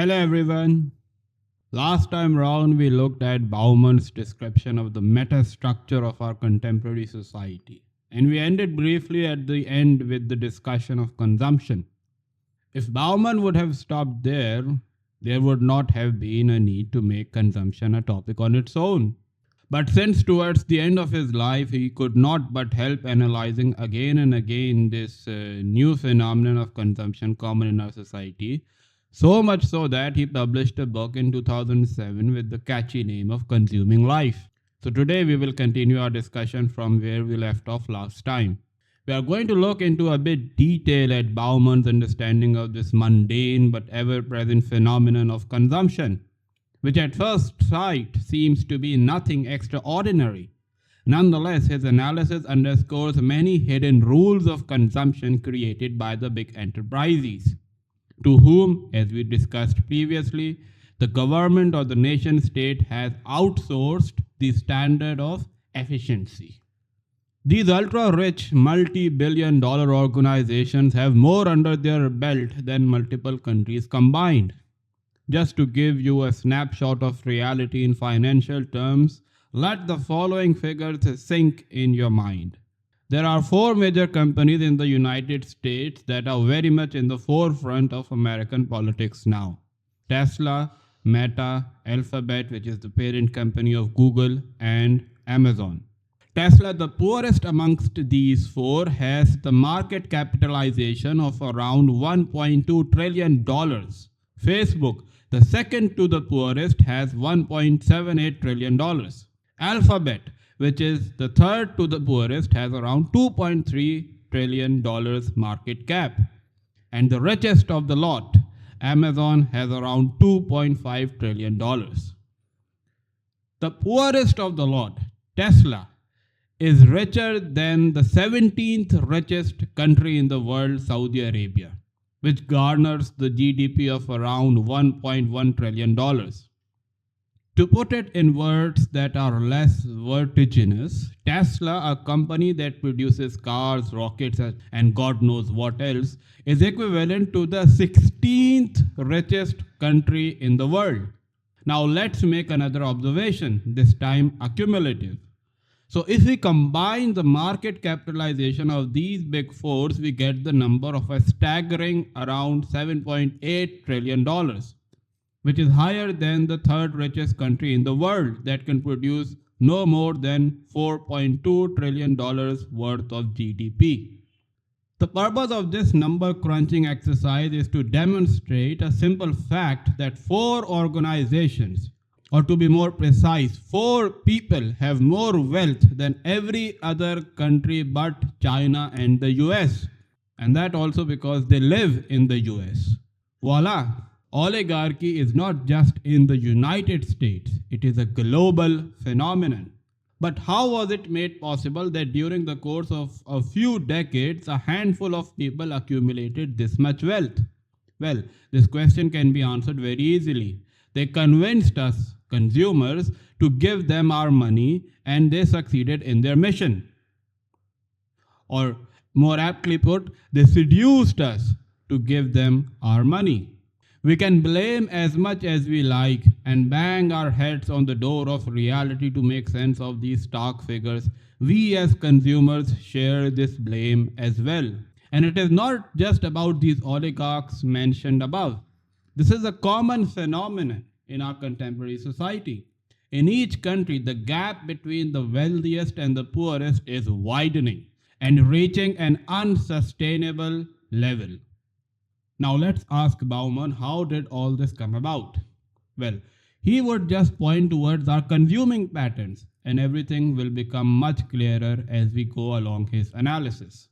Hello everyone. Last time round we looked at Baumann's description of the meta-structure of our contemporary society, and we ended briefly at the end with the discussion of consumption. If Baumann would have stopped there would not have been a need to make consumption a topic on its own. But since towards the end of his life he could not but help analyzing again and again this new phenomenon of consumption common in our society, so much so that he published a book in 2007 with the catchy name of Consuming Life. So today we will continue our discussion from where we left off last time. We are going to look into a bit detail at Baumann's understanding of this mundane but ever-present phenomenon of consumption, which at first sight seems to be nothing extraordinary. Nonetheless, his analysis underscores many hidden rules of consumption created by the big enterprises, to whom, as we discussed previously, the government or the nation state has outsourced the standard of efficiency. These ultra-rich, multi-billion dollar organizations have more under their belt than multiple countries combined. Just to give you a snapshot of reality in financial terms, let the following figures sink in your mind. There are four major companies in the United States that are very much in the forefront of American politics now: Tesla, Meta, Alphabet, which is the parent company of Google, and Amazon. Tesla, the poorest amongst these four, has the market capitalization of around $1.2 trillion. Facebook, the second to the poorest, has $1.78 trillion. Alphabet, which is the third to the poorest, has around $2.3 trillion market cap. And the richest of the lot, Amazon, has around $2.5 trillion. The poorest of the lot, Tesla, is richer than the 17th richest country in the world, Saudi Arabia, which garners the GDP of around $1.1 trillion. To put it in words that are less vertiginous, Tesla, a company that produces cars, rockets, and God knows what else, is equivalent to the 16th richest country in the world. Now let's make another observation, this time accumulative. So if we combine the market capitalization of these big fours, we get the number of a staggering around $7.8 trillion, which is higher than the third richest country in the world that can produce no more than $4.2 trillion worth of GDP. The purpose of this number crunching exercise is to demonstrate a simple fact that four organizations, or to be more precise, four people, have more wealth than every other country but China and the US. And that also because they live in the US. Voila! Oligarchy is not just in the United States, it is a global phenomenon. But how was it made possible that during the course of a few decades, a handful of people accumulated this much wealth? Well, this question can be answered very easily. They convinced us, consumers, to give them our money, and they succeeded in their mission. Or more aptly put, they seduced us to give them our money. We can blame as much as we like and bang our heads on the door of reality to make sense of these stark figures. We as consumers share this blame as well. And it is not just about these oligarchs mentioned above. This is a common phenomenon in our contemporary society. In each country, the gap between the wealthiest and the poorest is widening and reaching an unsustainable level. Now let's ask Baumann, how did all this come about? Well, he would just point towards our consuming patterns, and everything will become much clearer as we go along his analysis.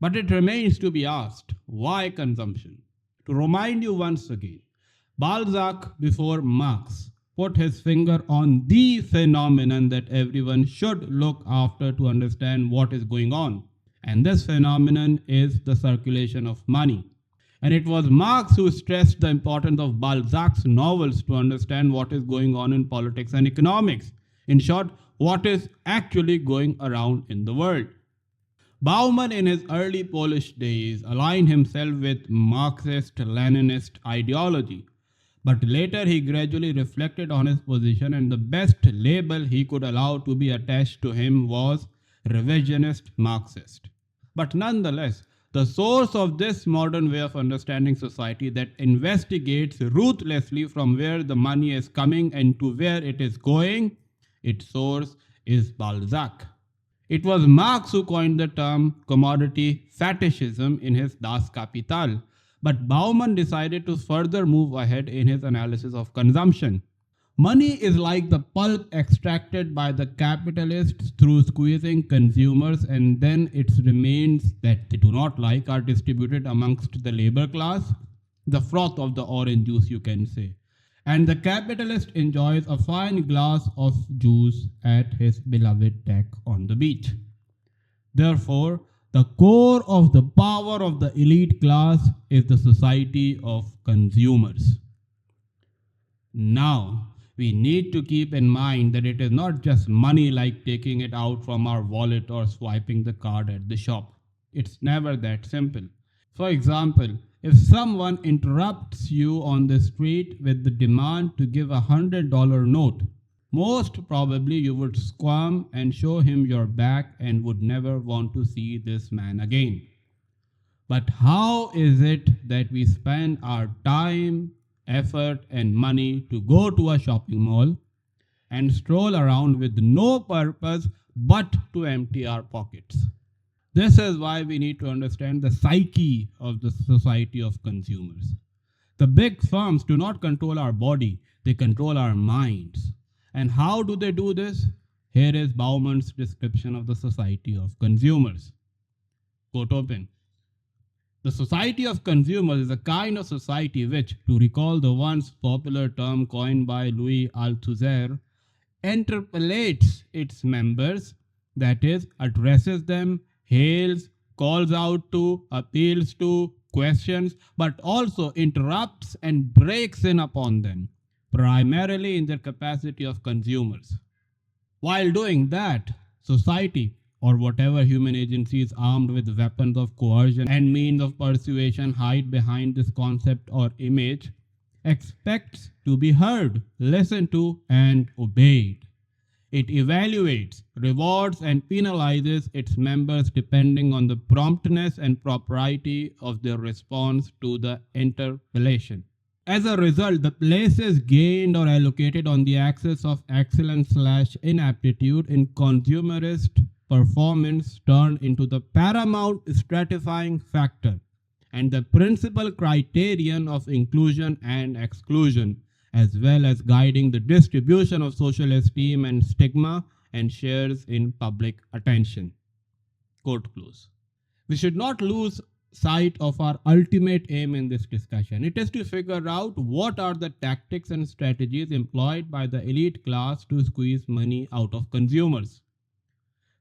But it remains to be asked, why consumption? To remind you once again, Balzac, before Marx, put his finger on the phenomenon that everyone should look after to understand what is going on. And this phenomenon is the circulation of money. And it was Marx who stressed the importance of Balzac's novels to understand what is going on in politics and economics. In short, what is actually going around in the world. Baumann, in his early Polish days, aligned himself with Marxist Leninist ideology, but later he gradually reflected on his position, and the best label he could allow to be attached to him was revisionist Marxist. But nonetheless, the source of this modern way of understanding society that investigates ruthlessly from where the money is coming and to where it is going, its source is Balzac. It was Marx who coined the term commodity fetishism in his Das Kapital, but Baumann decided to further move ahead in his analysis of consumption. Money is like the pulp extracted by the capitalists through squeezing consumers, and then its remains that they do not like are distributed amongst the labor class, the froth of the orange juice, you can say. And the capitalist enjoys a fine glass of juice at his beloved deck on the beach. Therefore, the core of the power of the elite class is the society of consumers. Now, we need to keep in mind that it is not just money like taking it out from our wallet or swiping the card at the shop. It's never that simple. For example, if someone interrupts you on the street with the demand to give $100 note, most probably you would squirm and show him your back and would never want to see this man again. But how is it that we spend our time, effort, and money to go to a shopping mall and stroll around with no purpose but to empty our pockets? This is why we need to understand the psyche of the society of consumers. The big firms do not control our body, they control our minds. And how do they do this? Here is Baumann's description of the society of consumers. Quote open. The society of consumers is a kind of society which, to recall the once popular term coined by Louis Althusser, interpellates its members, that is, addresses them, hails, calls out to, appeals to, questions, but also interrupts and breaks in upon them, primarily in their capacity of consumers. While doing that, society, or whatever human agencies armed with weapons of coercion and means of persuasion hide behind this concept or image, expects to be heard, listened to, and obeyed. It evaluates, rewards, and penalizes its members depending on the promptness and propriety of their response to the interpellation. As a result, the places gained or allocated on the axis of excellence/inaptitude in consumerist performance turn into the paramount stratifying factor and the principal criterion of inclusion and exclusion, as well as guiding the distribution of social esteem and stigma and shares in public attention. Quote close. We should not lose sight of our ultimate aim in this discussion. It is to figure out what are the tactics and strategies employed by the elite class to squeeze money out of consumers.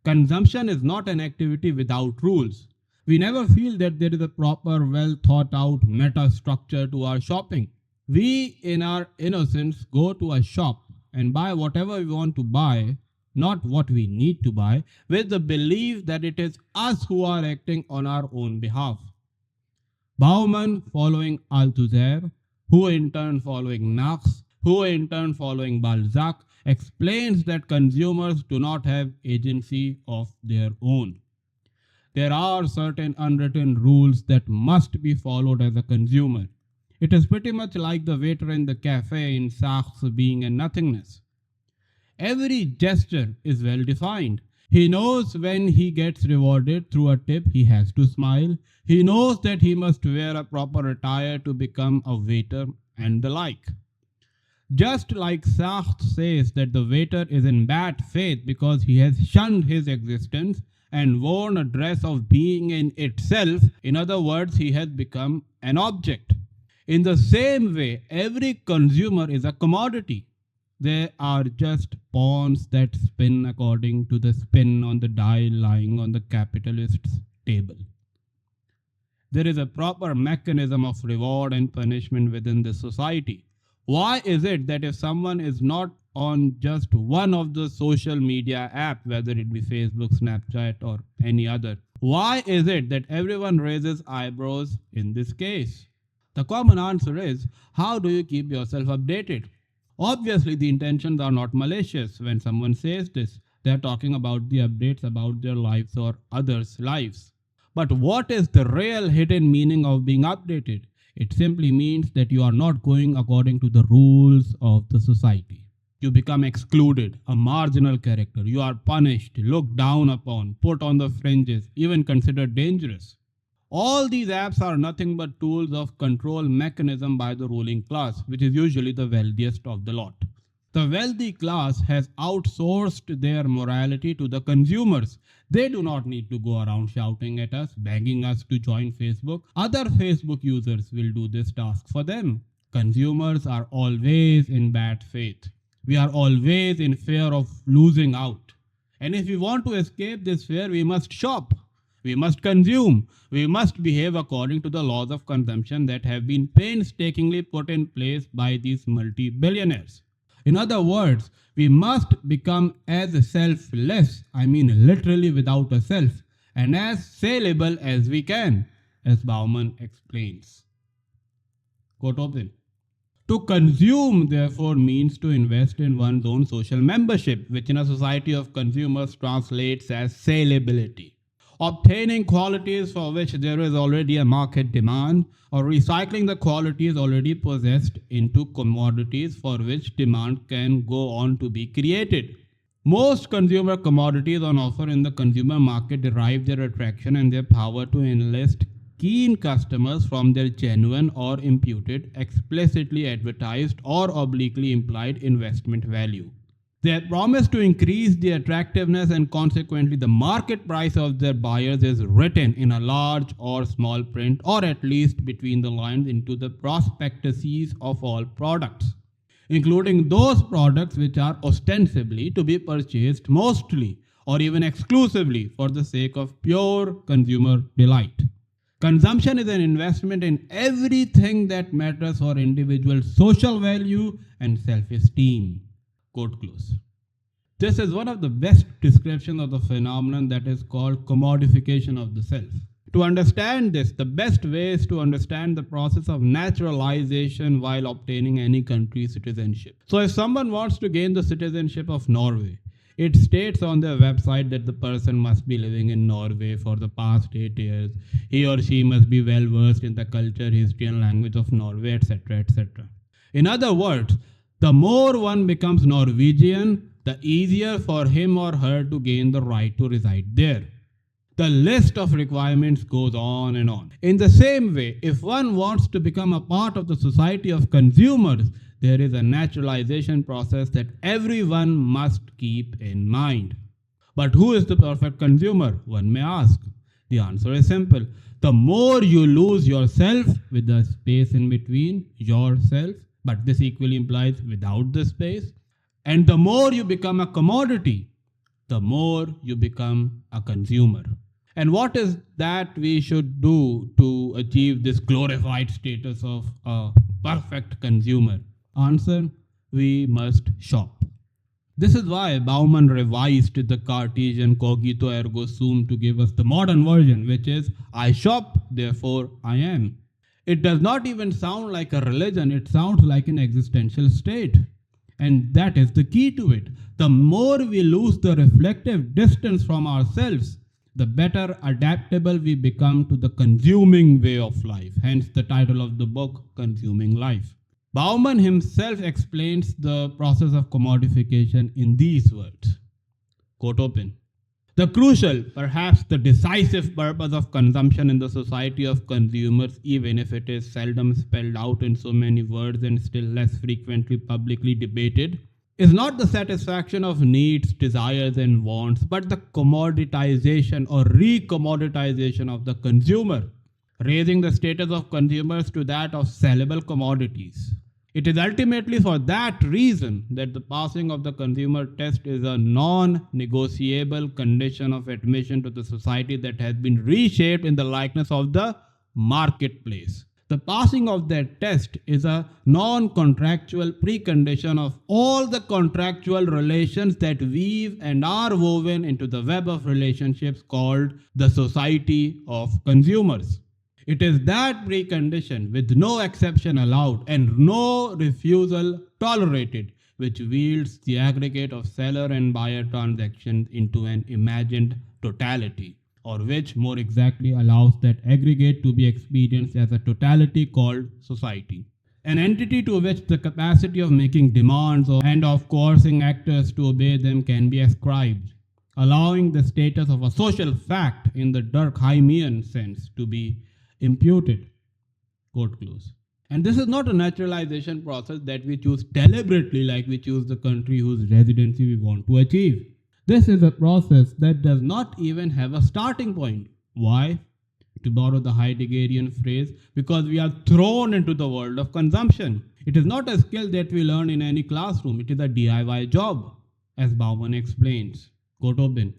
Consumption is not an activity without rules. We never feel that there is a proper, well thought out meta structure to our shopping. We, in our innocence, go to a shop and buy whatever we want to buy, not what we need to buy, with the belief that it is us who are acting on our own behalf. Baumann, following Althusser, who in turn following Marx, who in turn following Balzac, explains that consumers do not have agency of their own. There are certain unwritten rules that must be followed as a consumer. It is pretty much like the waiter in the cafe in Sartre being a nothingness. Every gesture is well defined. He knows when he gets rewarded through a tip, he has to smile. He knows that he must wear a proper attire to become a waiter and the like. Just like Sartre says that the waiter is in bad faith because he has shunned his existence and worn a dress of being in itself, in other words, he has become an object. In the same way, every consumer is a commodity. They are just pawns that spin according to the spin on the dial lying on the capitalist's table. There is a proper mechanism of reward and punishment within the society. Why is it that if someone is not on just one of the social media app, whether it be Facebook, Snapchat, or any other, Why is it that everyone raises eyebrows in this case? The common answer is, how do you keep yourself updated? Obviously, the intentions are not malicious when someone says this. They are talking about the updates about their lives or others' lives. But what is the real hidden meaning of being updated? It simply means that you are not going according to the rules of the society. You become excluded, a marginal character. You are punished, looked down upon, put on the fringes, even considered dangerous. All these apps are nothing but tools of control mechanism by the ruling class, which is usually the wealthiest of the lot. The wealthy class has outsourced their morality to the consumers. They do not need to go around shouting at us, begging us to join Facebook. Other Facebook users will do this task for them. Consumers are always in bad faith. We are always in fear of losing out. And if we want to escape this fear, we must shop. We must consume. We must behave according to the laws of consumption that have been painstakingly put in place by these multi billionaires. In other words, we must become as selfless, I mean literally without a self, and as saleable as we can, as Baumann explains. Quote open. To consume, therefore, means to invest in one's own social membership, which in a society of consumers translates as saleability. Obtaining qualities for which there is already a market demand, or recycling the qualities already possessed into commodities for which demand can go on to be created. Most consumer commodities on offer in the consumer market derive their attraction and their power to enlist keen customers from their genuine or imputed, explicitly advertised or obliquely implied investment value. Their promise to increase the attractiveness and consequently the market price of their buyers is written in a large or small print, or at least between the lines, into the prospectuses of all products, including those products which are ostensibly to be purchased mostly or even exclusively for the sake of pure consumer delight. Consumption is an investment in everything that matters for individual social value and self-esteem. Quote close. This is one of the best descriptions of the phenomenon that is called commodification of the self. To understand this, the best way is to understand the process of naturalization while obtaining any country's citizenship. So, if someone wants to gain the citizenship of Norway, it states on their website that the person must be living in Norway for the past 8 years. He or she must be well versed in the culture, history, and language of Norway, etc. etc. In other words, the more one becomes Norwegian, the easier for him or her to gain the right to reside there. The list of requirements goes on and on. In the same way, if one wants to become a part of the society of consumers, there is a naturalization process that everyone must keep in mind. But who is the perfect consumer? One may ask. The answer is simple. The more you lose yourself with the space in between yourself, but this equally implies without the space, and the more you become a commodity, the more you become a consumer. And what is that we should do to achieve this glorified status of a perfect consumer? Answer, we must shop. This is why Baumann revised the Cartesian cogito ergo sum to give us the modern version, which is I shop, therefore I am. It does not even sound like a religion, it sounds like an existential state. And that is the key to it. The more we lose the reflective distance from ourselves, the better adaptable we become to the consuming way of life. Hence the title of the book, Consuming Life. Baumann himself explains the process of commodification in these words. Quote open. The crucial, perhaps the decisive purpose of consumption in the society of consumers, even if it is seldom spelled out in so many words and still less frequently publicly debated, is not the satisfaction of needs, desires, and wants, but the commoditization or re-commoditization of the consumer, raising the status of consumers to that of sellable commodities. It is ultimately for that reason that the passing of the consumer test is a non-negotiable condition of admission to the society that has been reshaped in the likeness of the marketplace. The passing of that test is a non contractual precondition of all the contractual relations that weave and are woven into the web of relationships called the society of consumers. It is that precondition, with no exception allowed and no refusal tolerated, which wields the aggregate of seller and buyer transactions into an imagined totality, or which more exactly allows that aggregate to be experienced as a totality called society. An entity to which the capacity of making demands and of coercing actors to obey them can be ascribed, allowing the status of a social fact in the Durkheimian sense to be imputed. Quote close. And this is not a naturalization process that we choose deliberately, like we choose the country whose residency we want to achieve. This is a process that does not even have a starting point. Why? To borrow the Heideggerian phrase, because we are thrown into the world of consumption. It is not a skill that we learn in any classroom, it is a DIY job, as Baumann explains. Quote open.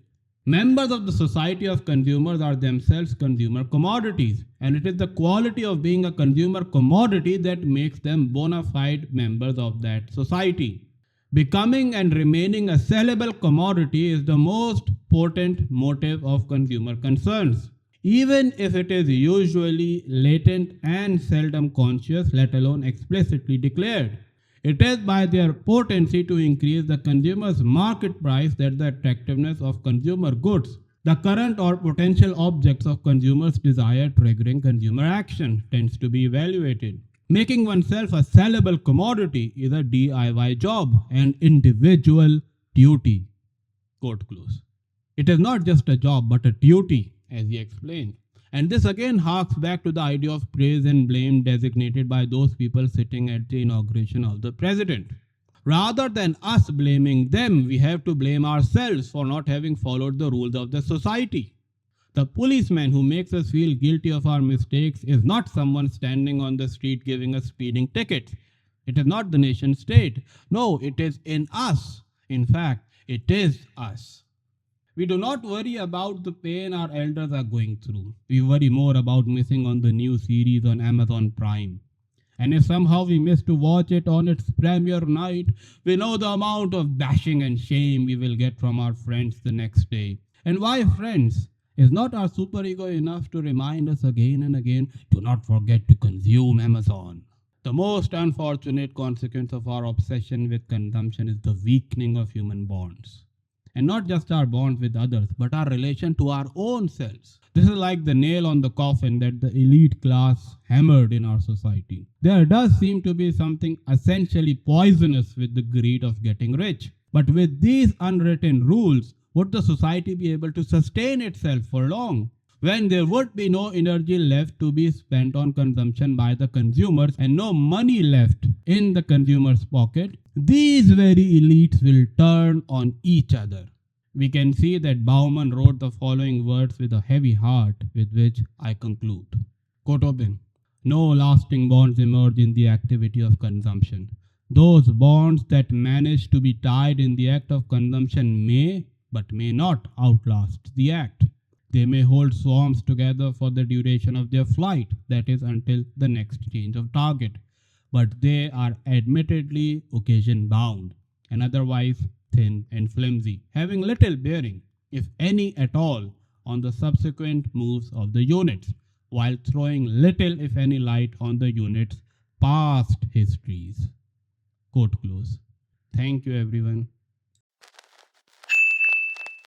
Members of the society of consumers are themselves consumer commodities, and it is the quality of being a consumer commodity that makes them bona fide members of that society. Becoming and remaining a sellable commodity is the most potent motive of consumer concerns, even if it is usually latent and seldom conscious, let alone explicitly declared. It is by their potency to increase the consumer's market price that the attractiveness of consumer goods, the current or potential objects of consumers' desire triggering consumer action, tends to be evaluated. Making oneself a sellable commodity is a DIY job and individual duty. Quote close. It is not just a job but a duty, as he explained. And this again harks back to the idea of praise and blame designated by those people sitting at the inauguration of the president. Rather than us blaming them, we have to blame ourselves for not having followed the rules of the society. The policeman who makes us feel guilty of our mistakes is not someone standing on the street giving us speeding tickets. It is not the nation state. No, it is in us. In fact, it is us. We do not worry about the pain our elders are going through. We worry more about missing on the new series on Amazon Prime. And if somehow we miss to watch it on its premiere night, we know the amount of bashing and shame we will get from our friends the next day. And why friends? Is not our superego enough to remind us again and again, do not forget to consume Amazon? The most unfortunate consequence of our obsession with consumption is the weakening of human bonds. And not just our bonds with others, but our relation to our own selves. This is like the nail on the coffin that the elite class hammered in our society. There does seem to be something essentially poisonous with the greed of getting rich. But with these unwritten rules, would the society be able to sustain itself for long? When there would be no energy left to be spent on consumption by the consumers and no money left in the consumer's pocket, these very elites will turn on each other. We can see that Baumann wrote the following words with a heavy heart, with which I conclude. Quote open. No lasting bonds emerge in the activity of consumption. Those bonds that manage to be tied in the act of consumption may, but may not outlast the act. They may hold swarms together for the duration of their flight, that is, until the next change of target. But they are admittedly occasion bound, and otherwise thin and flimsy, having little bearing, if any at all, on the subsequent moves of the units, while throwing little, if any, light on the units' past histories. Quote close. Thank you, everyone.